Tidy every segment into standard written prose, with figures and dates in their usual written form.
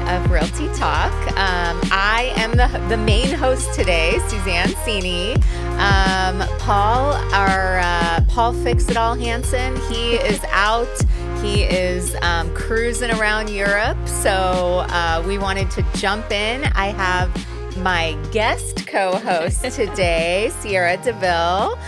of Realty Talk. I am the main host today, Suzanne. Paul Fix-It-All Hansen, he is out. He is cruising around Europe, so we wanted to jump in. I have my guest co-host today, Cierra Deville.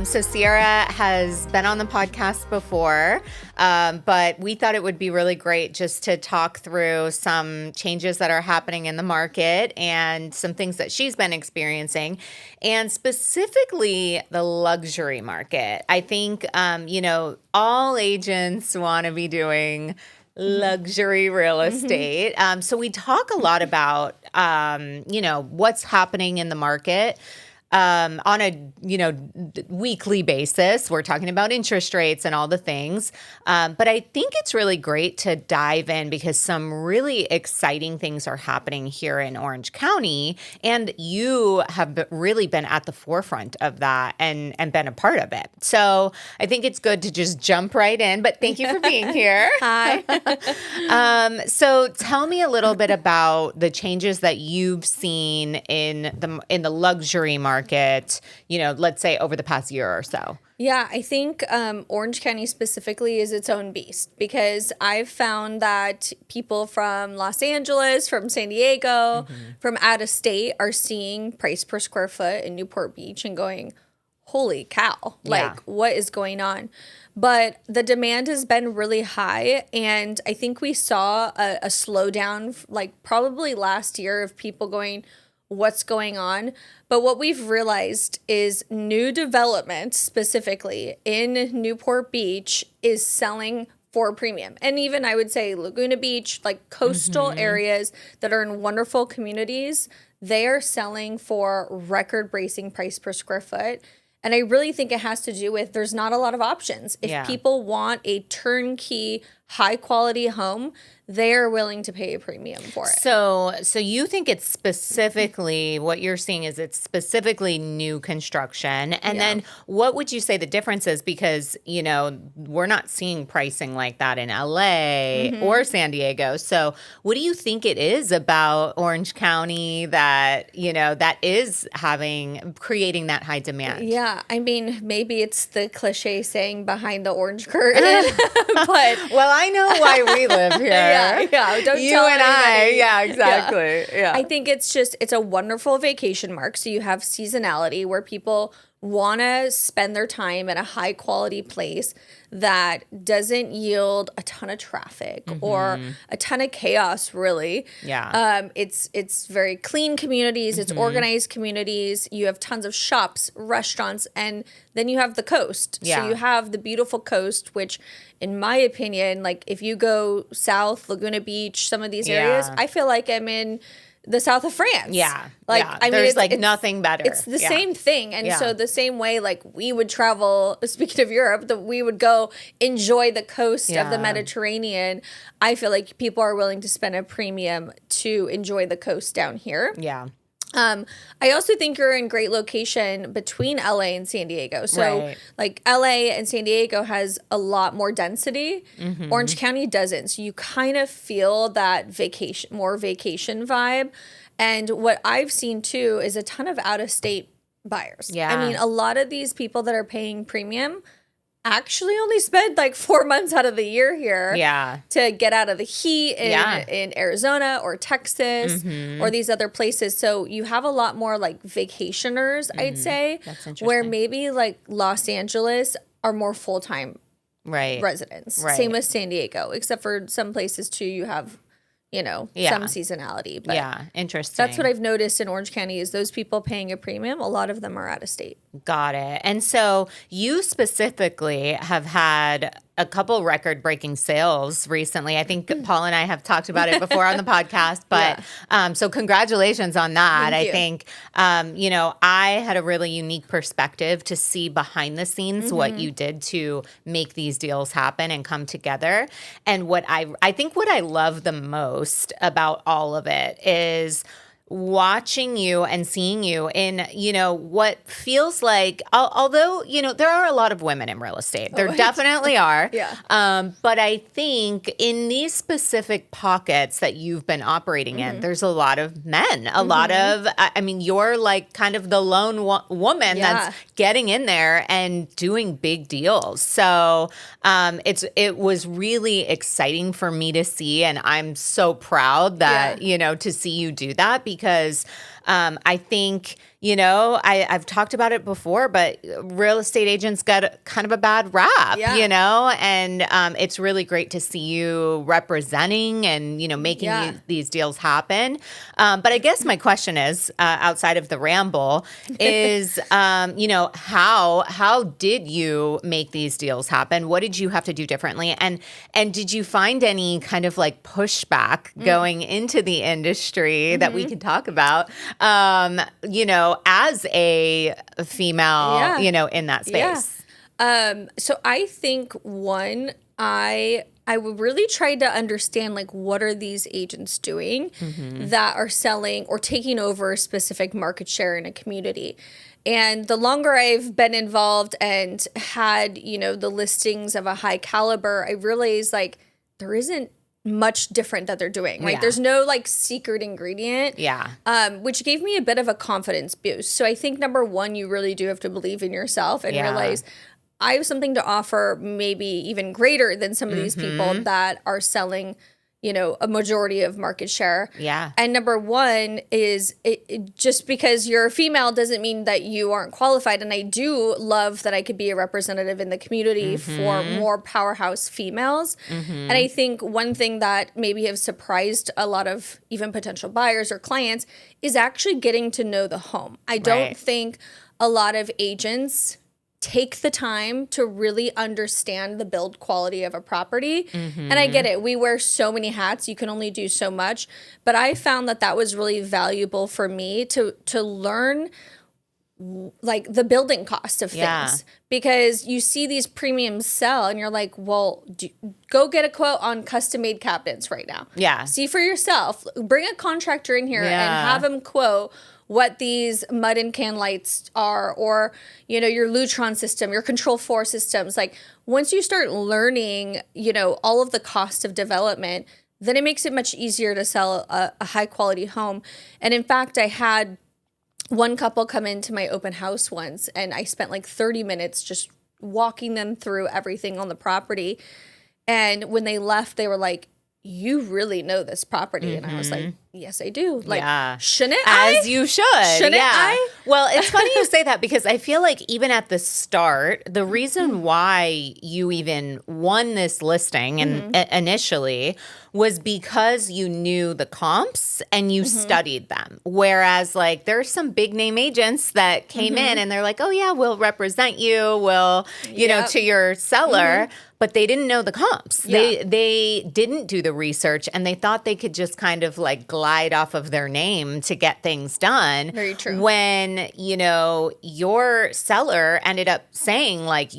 So Cierra has been on the podcast before, but we thought it would be really great just to talk through some changes that are happening in the market and some things that she's been experiencing, and specifically the luxury market. I think, all agents want to be doing luxury real estate. So we talk a lot about, what's happening in the market on a, weekly basis. We're talking about interest rates and all the things. But I think it's really great to dive in because some really exciting things are happening here in Orange County. And you have really been at the forefront of that and been a part of it. So I think it's good to just jump right in. But thank you for being here. Hi. So tell me a little bit about the changes that you've seen in the luxury market, let's say over the past year or so. Yeah, I think Orange County specifically is its own beast because I've found that people from Los Angeles, from San Diego, from out of state are seeing price per square foot in Newport Beach and going, holy cow, what is going on? But the demand has been really high, and I think we saw a slowdown probably last year of people going, what's going on? But what we've realized is new development, specifically in Newport Beach, is selling for premium. And even I would say Laguna Beach, like coastal areas that are in wonderful communities, they are selling for record-breaking price per square foot. And I really think it has to do with there's not a lot of options. If people want a turnkey, high-quality home, they are willing to pay a premium for it. So you think it's specifically, what you're seeing is it's specifically new construction. And then what would you say the difference is? Because, we're not seeing pricing like that in LA or San Diego. So what do you think it is about Orange County that, that is creating that high demand? Yeah, I mean, maybe it's the cliche saying behind the orange curtain, but well, I know why we live here. Yeah. Don't you tell and anybody. Yeah, exactly. Yeah. I think it's a wonderful vacation mark. So you have seasonality where people want to spend their time at a high quality place that doesn't yield a ton of traffic or a ton of chaos, really. Yeah. It's very clean communities. It's organized communities. You have tons of shops, restaurants, and then you have the coast. Yeah. So you have the beautiful coast, which in my opinion, if you go south, Laguna Beach, some of these areas, I feel like I'm in the south of France. Yeah. I mean, there's nothing better. It's the same thing. And so the same way, we would travel, speaking of Europe, that we would go enjoy the coast of the Mediterranean. I feel like people are willing to spend a premium to enjoy the coast down here. Yeah. I also think you're in great location between LA and San Diego. So LA and San Diego has a lot more density. Orange County doesn't. So you kind of feel that more vacation vibe. And what I've seen too is a ton of out of state buyers. Yeah. I mean, a lot of these people that are paying premium actually only spend 4 months out of the year here to get out of the heat in Arizona or Texas or these other places. So you have a lot more vacationers, I'd say, where maybe Los Angeles are more full-time residents. Right. Same with San Diego, except for some places too you have some seasonality. But interesting. That's what I've noticed in Orange County is those people paying a premium, a lot of them are out of state. Got it. And so you specifically have had a couple record-breaking sales recently. I think Paul and I have talked about it before on the podcast, but so congratulations on that. Thank you. I think, I had a really unique perspective to see behind the scenes what you did to make these deals happen and come together. And what I think what I love the most about all of it is watching you and seeing you in, what feels like, although, there are a lot of women in real estate. There definitely are. Yeah. But I think in these specific pockets that you've been operating in, there's a lot of men, a lot of, you're like kind of the lone woman that's getting in there and doing big deals. So it was really exciting for me to see. And I'm so proud that, to see you do that, because I think, I've talked about it before, but real estate agents got kind of a bad rap, and it's really great to see you representing and, making these deals happen. But I guess my question is, outside of the ramble, is, how did you make these deals happen? What did you have to do differently? And did you find any kind of like pushback going into the industry that we could talk about, as a female, in that space? So I think I really tried to understand, like, what are these agents doing that are selling or taking over a specific market share in a community. And the longer I've been involved and had, the listings of a high caliber, I realized, like, there isn't much different that they're doing. Like, there's no, like, secret ingredient. Which gave me a bit of a confidence boost. So I think, number one, you really do have to believe in yourself and realize I have something to offer, maybe even greater than some of these people that are selling, a majority of market share. And number one is just because you're a female doesn't mean that you aren't qualified. And I do love that I could be a representative in the community for more powerhouse females. And I think one thing that maybe have surprised a lot of even potential buyers or clients is actually getting to know the home. I don't think a lot of agents take the time to really understand the build quality of a property. And I get it. We wear so many hats. You can only do so much. But I found that was really valuable for me to learn, like, the building cost of things. Because you see these premiums sell and you're like, well, go get a quote on custom made cabinets right now. See for yourself. Bring a contractor in here and have him quote what these mud and can lights are, or, your Lutron system, your Control 4 systems. Like, once you start learning, all of the cost of development, then it makes it much easier to sell a high quality home. And in fact, I had one couple come into my open house once, and I spent like 30 minutes just walking them through everything on the property. And when they left, they were like, you really know this property. And I was like, yes, I do. Like, shouldn't I? As you should. Shouldn't I? Well, it's funny you say that, because I feel like even at the start, the reason why you even won this listing and initially was because you knew the comps and you studied them. Whereas, like, there's some big name agents that came in and they're like, oh yeah, we'll represent you. We'll, know, to your seller. But they didn't know the comps. They didn't do the research, and they thought they could just kind of like glide off of their name to get things done. Very true. When, your seller ended up saying, like,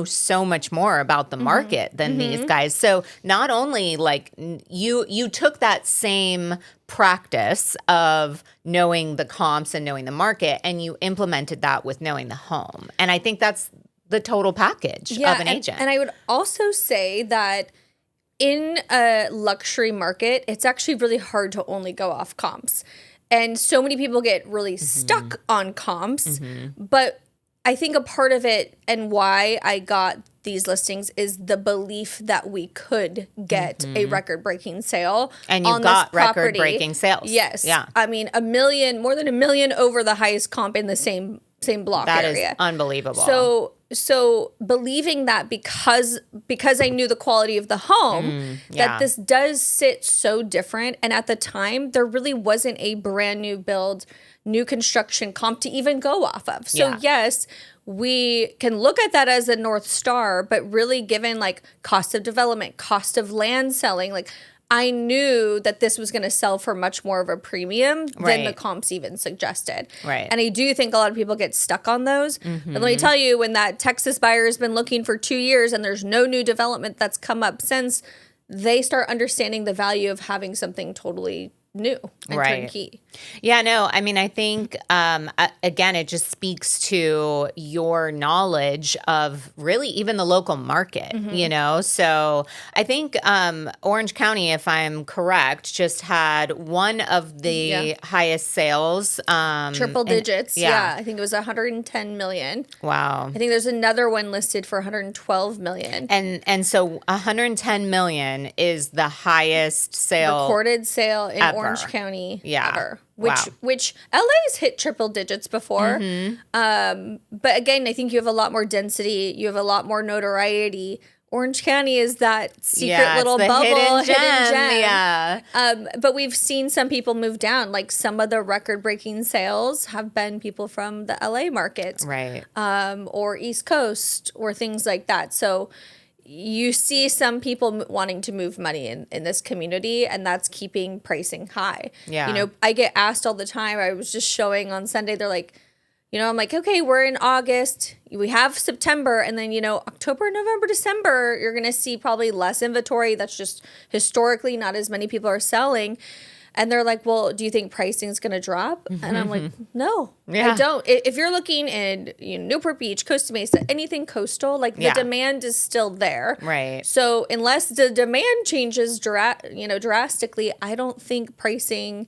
so much more about the market than these guys. So not only like you took that same practice of knowing the comps and knowing the market, and you implemented that with knowing the home. And I think that's the total package of an agent. And I would also say that in a luxury market, it's actually really hard to only go off comps. And so many people get really stuck on comps. But I think a part of it and why I got these listings is the belief that we could get a record-breaking sale. And you got record-breaking sales. Yes. Yeah. I mean, more than 1 million over the highest comp in the same block area. That is unbelievable. So believing that because I knew the quality of the home, that this does sit so different. And at the time, there really wasn't a brand new build, new construction comp to even go off of. So yes, we can look at that as a North Star, but really given like cost of development, cost of land selling, like I knew that this was going to sell for much more of a premium than the comps even suggested. And I do think a lot of people get stuck on those. But let me tell you, when that Texas buyer has been looking for 2 years and there's no new development that's come up since, they start understanding the value of having something totally new and Right. turnkey. Yeah, no, I mean, I think, again, it just speaks to your knowledge of really even the local market, you know? So I think Orange County, if I'm correct, just had one of the highest sales. Triple digits. yeah. I think it was 110 million. Wow. I think there's another one listed for 112 million. And so 110 million is the highest sale. Recorded sale in ever. Orange County Yeah. ever. Wow. Which LA's hit triple digits before. But again, I think you have a lot more density, you have a lot more notoriety. Orange County is that secret little it's the bubble, hidden gem. Yeah. But we've seen some people move down. Like some of the record-breaking sales have been people from the LA market, Right. or East Coast, or things like that. So you see some people wanting to move money in this community, and that's keeping pricing high. Yeah. You know, I get asked all the time. I was just showing on Sunday. They're like, you know, I'm like, okay, we're in August. We have September, and then, you know, October, November, December, you're going to see probably less inventory. That's just historically not as many people are selling. And they're like, well, do you think pricing is going to drop? And I'm like, no, I don't. If you're looking in Newport Beach, Costa Mesa, anything coastal, like the demand is still there. Right. So unless the demand changes drastically, I don't think pricing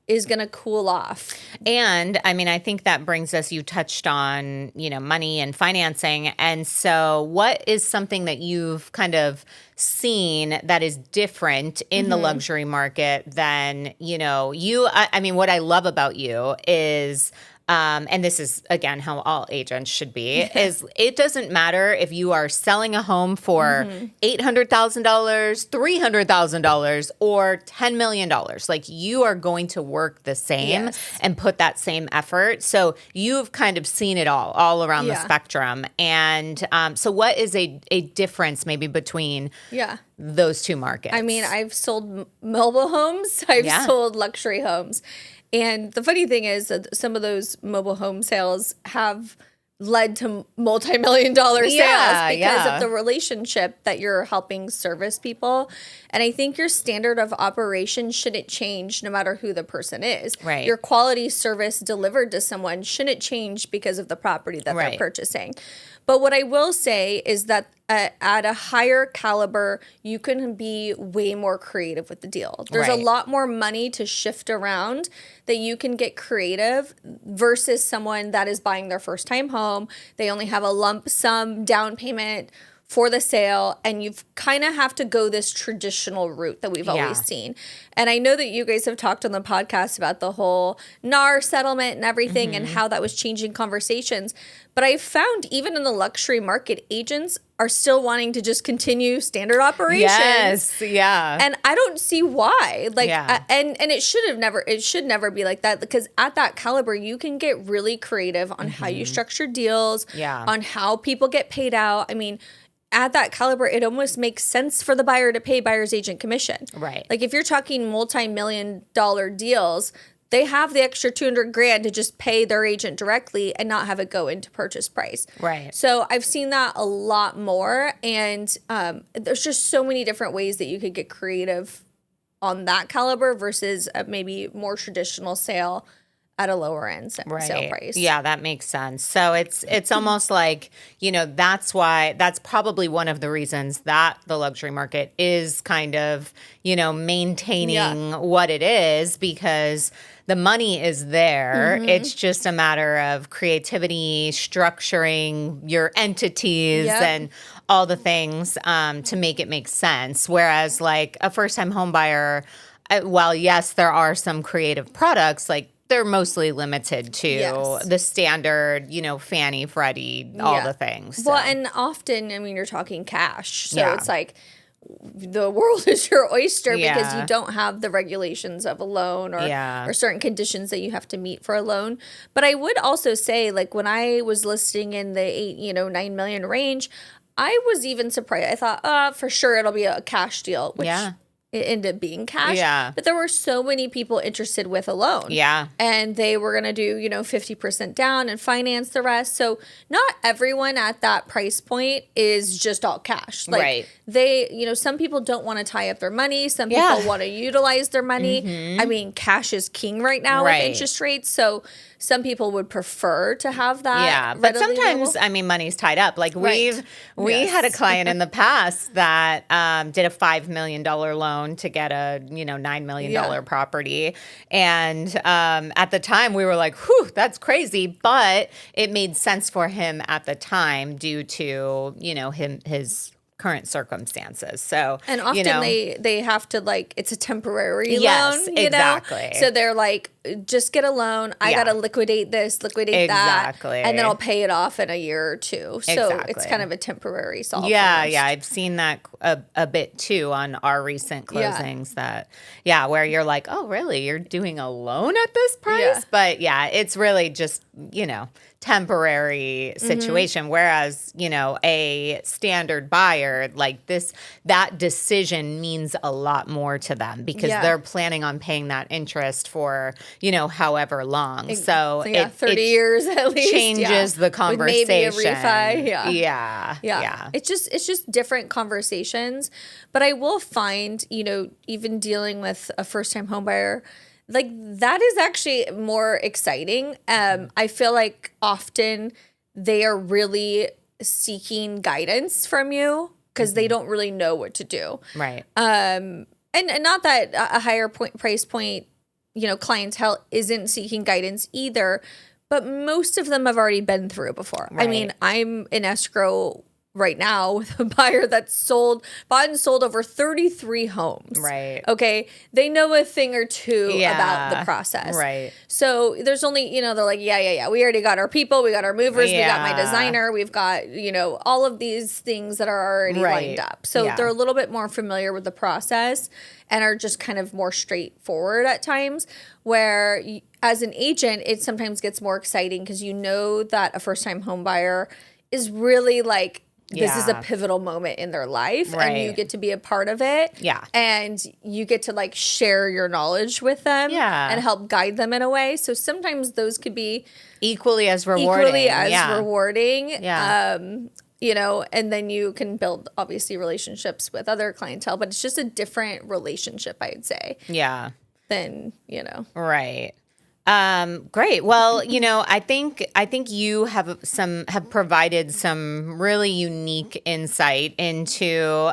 is going to cool off. And I mean, I think that brings us, you touched on, money and financing. And so what is something that you've kind of seen that is different in the luxury market than, I mean, what I love about you is, and this is, again, how all agents should be, is it doesn't matter if you are selling a home for $800,000, $300,000, or $10 million. Like, you are going to work the same and put that same effort. So you've kind of seen it all around the spectrum. And so what is a difference maybe between those two markets? I mean, I've sold mobile homes. I've sold luxury homes. And the funny thing is that some of those mobile home sales have led to multi-million-dollar sales because of the relationship that you're helping service people. And I think your standard of operation shouldn't change no matter who the person is. Right. Your quality service delivered to someone shouldn't change because of the property that they're purchasing. But what I will say is that at a higher caliber, you can be way more creative with the deal. There's a lot more money to shift around that you can get creative versus someone that is buying their first time home. They only have a lump sum down payment for the sale, and you kind of have to go this traditional route that we've always seen. And I know that you guys have talked on the podcast about the whole NAR settlement and everything and how that was changing conversations. But I found even in the luxury market, agents are still wanting to just continue standard operations. Yes, yeah. And I don't see why. Like, and it should never be like that, because at that caliber, you can get really creative on how you structure deals, on how people get paid out. I mean, at that caliber, it almost makes sense for the buyer to pay buyer's agent commission. Right. Like, if you're talking multi-million-dollar deals, they have the extra $200,000 to just pay their agent directly and not have it go into purchase price. Right. So I've seen that a lot more, and there's just so many different ways that you could get creative on that caliber versus a maybe more traditional sale at a lower end sale price. Yeah, that makes sense. So it's almost like, that's probably one of the reasons that the luxury market is kind of, maintaining what it is, because the money is there. It's just a matter of creativity, structuring your entities and all the things to make it make sense. Whereas like a first-time home buyer, while yes, there are some creative products, like they're mostly limited to the standard, Fannie, Freddie, all the things. So. Well, and often, I mean, you're talking cash. So it's like the world is your oyster because you don't have the regulations of a loan or certain conditions that you have to meet for a loan. But I would also say, like, when I was listing in the 9 million range, I was even surprised. I thought, for sure it'll be a cash deal, which it ended up being cash. Yeah. But there were so many people interested with a loan. Yeah. And they were going to do, 50% down and finance the rest. So not everyone at that price point is just all cash. Like Right. they, some people don't want to tie up their money. Some people want to utilize their money. I mean, cash is king right now with interest rates. So some people would prefer to have that. Yeah, but sometimes, money's tied up. Like we had a client in the past that did a $5 million loan to get a $9 million property, and at the time we were like, "Whew, that's crazy," but it made sense for him at the time due to his current circumstances. So and often they have to it's a temporary yes, loan. Exactly. So they're like, just get a loan. I gotta liquidate this, liquidate that, and then I'll pay it off in a year or two. So it's kind of a temporary solve. Yeah, I've seen that a bit too on our recent closings. Where you're like, oh, really? You're doing a loan at this price? Yeah. But it's really just temporary situation. Whereas a standard buyer that decision means a lot more to them because they're planning on paying that interest for however long. So 30 years at least changes the conversation. With maybe a refi. Yeah. It's just different conversations. But I will find even dealing with a first time home buyer, that is actually more exciting. I feel like often they are really seeking guidance from you because they don't really know what to do. Right. And not that a higher price point, clientele isn't seeking guidance either, but most of them have already been through before. Right. I mean, I'm in escrow right now with a buyer that's bought and sold over 33 homes. Right. Okay. They know a thing or two about the process. Right. So there's only, they're like, yeah. We already got our people. We got our movers. We got my designer. We've got, all of these things that are already lined up. So they're a little bit more familiar with the process and are just kind of more straightforward at times, where as an agent, it sometimes gets more exciting because that a first-time home buyer is really this is a pivotal moment in their life and you get to be a part of it. Yeah. And you get to share your knowledge with them and help guide them in a way. So sometimes those could be equally as rewarding. Yeah. And then you can build obviously relationships with other clientele, but it's just a different relationship, I'd say. Yeah. Than, Right. Great. Well, I think you have provided some really unique insight into,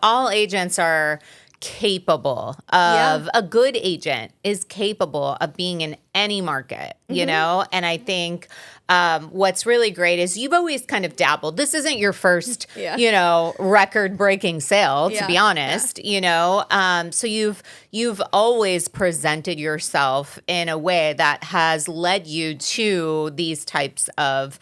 all agents are capable of a good agent is capable of being in any market, and I think what's really great is you've always kind of dabbled. This isn't your first, record breaking sale, to be honest, so you've always presented yourself in a way that has led you to these types of,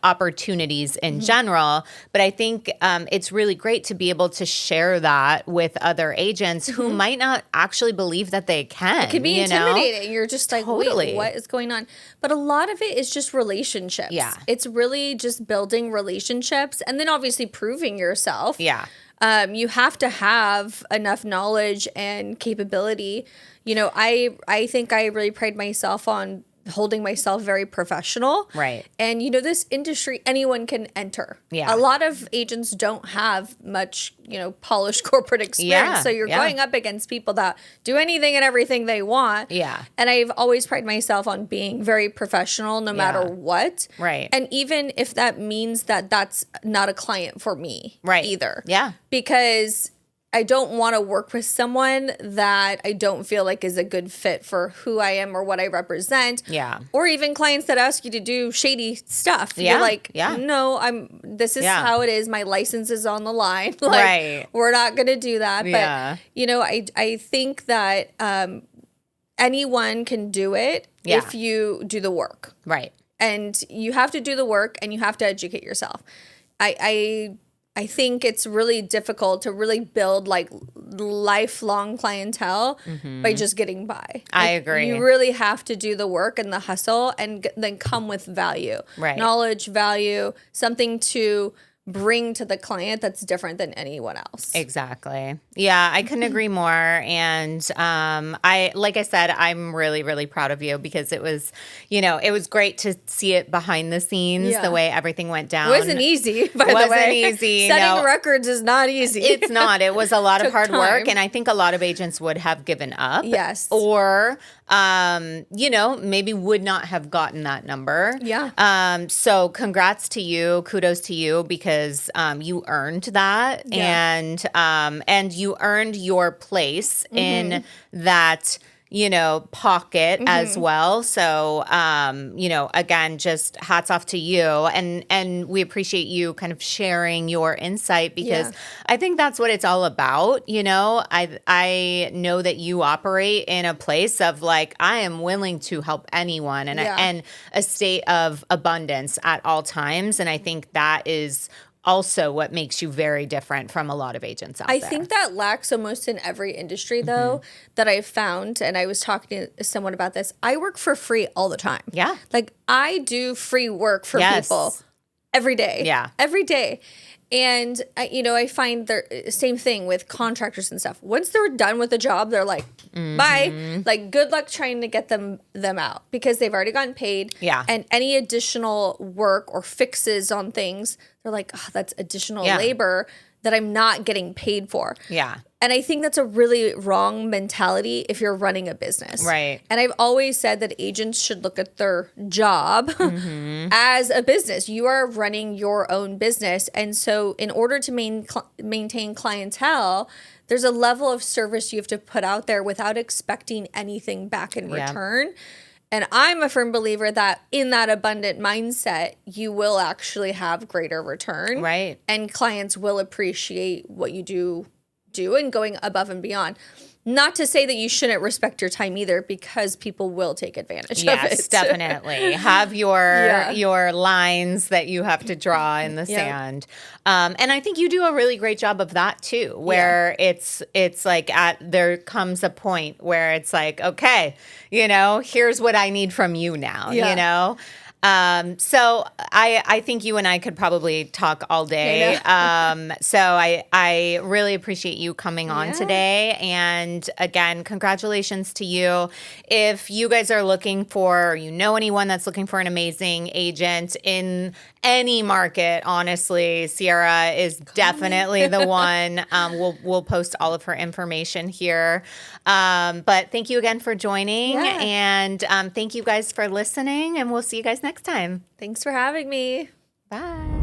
opportunities in general. But I think it's really great to be able to share that with other agents who might not actually believe that they can. It can be intimidating. You're just like, wait, what is going on? But a lot of it is just relationships. Yeah. It's really just building relationships and then obviously proving yourself. Yeah. You have to have enough knowledge and capability. I think I really pride myself on holding myself very professional. Right. And, this industry, anyone can enter. Yeah. A lot of agents don't have much, polished corporate experience. Yeah. So you're going up against people that do anything and everything they want. Yeah. And I've always prided myself on being very professional no matter what. Right. And even if that means that that's not a client for me either. Yeah. Because I don't want to work with someone that I don't feel like is a good fit for who I am or what I represent. Yeah. Or even clients that ask you to do shady stuff. Yeah. You're like, no, this is how it is. My license is on the line. We're not going to do that. But, I think that anyone can do it if you do the work. Right. And you have to do the work and you have to educate yourself. I think it's really difficult to really build lifelong clientele by just getting by. I agree. You really have to do the work and the hustle and then come with value. Right. Knowledge, value, something to bring to the client that's different than anyone else. Exactly. Yeah, I couldn't agree more. And like I said, I'm really, really proud of you because it was, it was great to see it behind the scenes, the way everything went down. It wasn't easy, by the way. Wasn't easy. Setting records is not easy. It's not. It was a lot of hard work. time. And I think a lot of agents would have given up. Yes. Or, maybe would not have gotten that number. Yeah. So congrats to you. Kudos to you because you earned that and you earned your place in that pocket as well. So, again, just hats off to you. And we appreciate you kind of sharing your insight because I think that's what it's all about. I know that you operate in a place of like, I am willing to help anyone and a state of abundance at all times. And I think that is also what makes you very different from a lot of agents out there. I think that lacks almost in every industry, though, that I've found, and I was talking to someone about this, I work for free all the time. Yeah. Like, I do free work for people every day. Yeah. Every day. And, I find the same thing with contractors and stuff. Once they're done with the job, they're like, bye. Like, good luck trying to get them out because they've already gotten paid. Yeah. And any additional work or fixes on things, they're like, oh, that's additional labor that I'm not getting paid for. Yeah. And I think that's a really wrong mentality if you're running a business. Right. And I've always said that agents should look at their job as a business. You are running your own business. And so in order to maintain clientele, there's a level of service you have to put out there without expecting anything back in return. And I'm a firm believer that in that abundant mindset, you will actually have greater return. Right. And clients will appreciate what you do and going above and beyond. Not to say that you shouldn't respect your time either, because people will take advantage of it. Yes, definitely. Have your lines that you have to draw in the sand. And I think you do a really great job of that too, where it's like there comes a point where it's like, okay, here's what I need from you now, So I think you and I could probably talk all day. So I really appreciate you coming on today. And again, congratulations to you. If you guys are looking for, or anyone that's looking for an amazing agent in any market, honestly, Cierra is definitely the one. We'll post all of her information here. But thank you again for joining. And thank you guys for listening. And we'll see you guys next time. Thanks for having me. Bye.